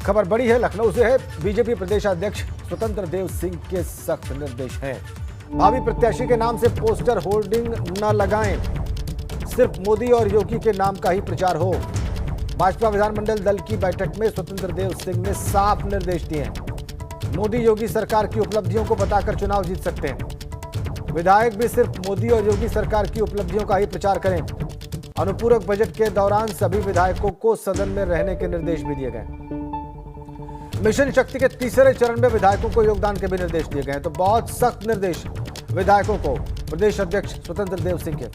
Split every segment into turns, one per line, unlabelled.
खबर बड़ी है, लखनऊ से है। बीजेपी प्रदेश अध्यक्ष स्वतंत्र देव सिंह के सख्त निर्देश हैं। भावी प्रत्याशी के नाम से पोस्टर होर्डिंग न लगाएं, सिर्फ मोदी और योगी के नाम का ही प्रचार हो। भाजपा विधानमंडल दल की बैठक में स्वतंत्र देव सिंह ने साफ निर्देश दिए हैं। मोदी योगी सरकार की उपलब्धियों को बताकर चुनाव जीत सकते हैं। विधायक भी सिर्फ मोदी और योगी सरकार की उपलब्धियों का ही प्रचार करें। अनुपूरक बजट के दौरान सभी विधायकों को सदन में रहने के निर्देश भी दिए गए। मिशन शक्ति के तीसरे चरण में विधायकों को योगदान के भी निर्देश दिए गए हैं। तो बहुत सख्त निर्देश विधायकों को प्रदेश अध्यक्ष स्वतंत्र देव सिंह के।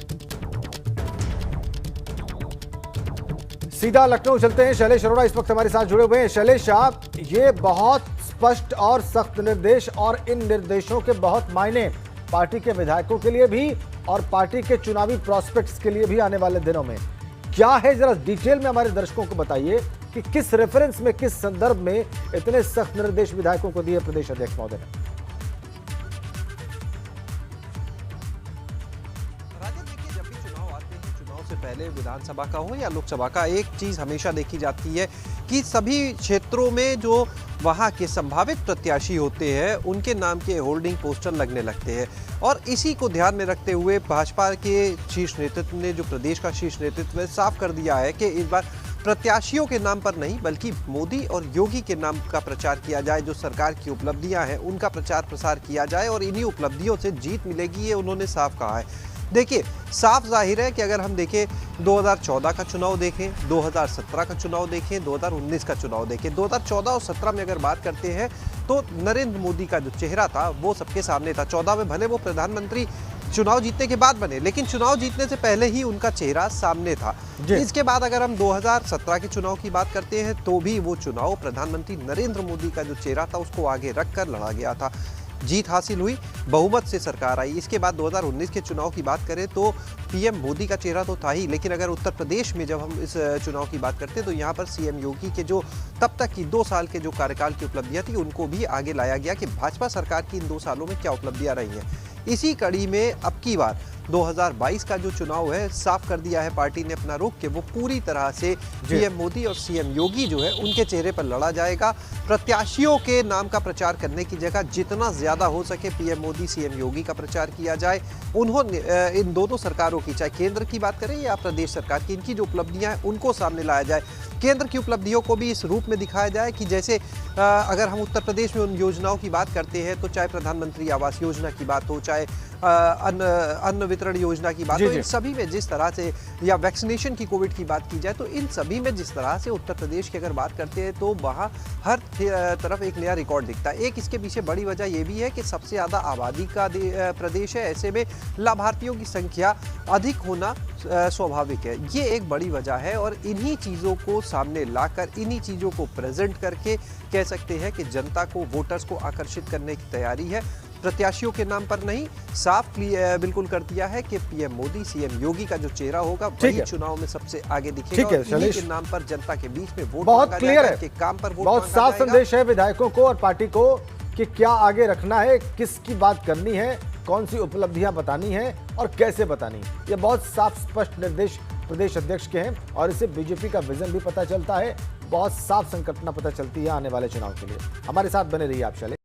सीधा लखनऊ चलते हैं। शैलेश अरोड़ा इस वक्त हमारे साथ जुड़े हुए हैं। शैलेश, आप, ये बहुत स्पष्ट और सख्त निर्देश और इन निर्देशों के बहुत मायने पार्टी के विधायकों के लिए भी और पार्टी के चुनावी प्रोस्पेक्ट्स के लिए भी आने वाले दिनों में क्या है, जरा डिटेल में हमारे दर्शकों को बताइए कि किस रेफरेंस में, किस संदर्भ में इतने सख्त निर्देश विधायकों को दिए प्रदेश अध्यक्ष महोदय ने।
देखिए, जब भी चुनाव आते हैं, चुनाव से पहले विधानसभा का हो या लोकसभा का, एक चीज हमेशा देखी जाती है कि सभी क्षेत्रों में जो वहां के संभावित प्रत्याशी होते हैं उनके नाम के होर्डिंग पोस्टर लगने लगते हैं। और इसी को ध्यान में रखते हुए भाजपा के शीर्ष नेतृत्व ने, जो प्रदेश का शीर्ष नेतृत्व है, साफ कर दिया है कि इस बार प्रत्याशियों के नाम पर नहीं बल्कि मोदी और योगी के नाम का प्रचार किया जाए। जो सरकार की उपलब्धियां हैं उनका प्रचार प्रसार किया जाए और इन्हीं उपलब्धियों से जीत मिलेगी, ये उन्होंने साफ कहा है। देखिए, साफ जाहिर है कि अगर हम देखें 2014 का चुनाव देखें, 2017 का चुनाव देखें, 2019 का चुनाव देखें, 2014 और 17 में अगर बात करते हैं तो नरेंद्र मोदी का जो चेहरा था वो सबके सामने था। 14 में भले वो प्रधानमंत्री चुनाव जीतने के बाद बने, लेकिन चुनाव जीतने से पहले ही उनका चेहरा सामने था। इसके बाद अगर हम 2017 के चुनाव की बात करते हैं तो भी वो चुनाव प्रधानमंत्री नरेंद्र मोदी का जो चेहरा था उसको आगे रखकर लड़ा गया था। जीत हासिल हुई, बहुमत से सरकार आई। इसके बाद 2019 के चुनाव की बात करें तो पीएम मोदी का चेहरा तो था ही, लेकिन अगर उत्तर प्रदेश में जब हम इस चुनाव की बात करते हैं तो यहाँ पर सीएम योगी के जो तब तक की 2 साल के जो कार्यकाल की उपलब्धियां थी उनको भी आगे लाया गया कि भाजपा सरकार की इन 2 सालों में क्या उपलब्धियां रही हैं। इसी कड़ी में अब की बार 2022 का जो चुनाव है, साफ कर दिया है पार्टी ने अपना रुख कि वो पूरी तरह से पीएम मोदी और सीएम योगी जो है उनके चेहरे पर लड़ा जाएगा। प्रत्याशियों के नाम का प्रचार करने की जगह जितना ज्यादा हो सके पीएम मोदी सीएम योगी का प्रचार किया जाए। उन्होंने इन दोनों सरकारों की, चाहे केंद्र की बात करें या प्रदेश सरकार की, इनकी जो उपलब्धियां हैं उनको सामने लाया जाए। केंद्र की उपलब्धियों को भी इस रूप में दिखाया जाए कि जैसे अगर हम उत्तर प्रदेश में उन योजनाओं की बात करते हैं तो चाहे प्रधानमंत्री आवास योजना की बात हो, चाहे अन्न वितरण योजना की बात हो, इन सभी में जिस तरह से, या वैक्सीनेशन की, कोविड की बात की जाए तो इन सभी में जिस तरह से उत्तर प्रदेश की अगर बात करते हैं तो वहाँ हर तरफ एक नया रिकॉर्ड दिखता है। एक इसके पीछे बड़ी वजह ये भी है कि सबसे ज़्यादा आबादी का प्रदेश है, ऐसे में लाभार्थियों की संख्या अधिक होना स्वाभाविक है। ये एक बड़ी वजह है और इन्हीं चीज़ों को सामने लाकर, इन्हीं चीज़ों को प्रेजेंट करके कह सकते हैं कि जनता को, वोटर्स को आकर्षित करने की तैयारी है। प्रत्याशियों के नाम पर नहीं, साफ बिल्कुल कर दिया है कि पीएम मोदी सीएम योगी का जो चेहरा होगा वही चुनाव में सबसे आगे दिखेगा और इन्हीं के नाम पर जनता के बीच में वोट
बहुत क्लियर है,
काम पर वोट,
बहुत साफ संदेश है विधायकों को और पार्टी को कि क्या आगे रखना है, किसकी बात करनी है, कौन सी उपलब्धियां बतानी है और कैसे बतानी है। ये बहुत साफ स्पष्ट निर्देश प्रदेश अध्यक्ष के हैं और इससे बीजेपी का विजन भी पता चलता है, बहुत साफ संकल्पना पता चलती है आने वाले चुनाव के लिए। हमारे साथ बने रहिए आप। शैलेश।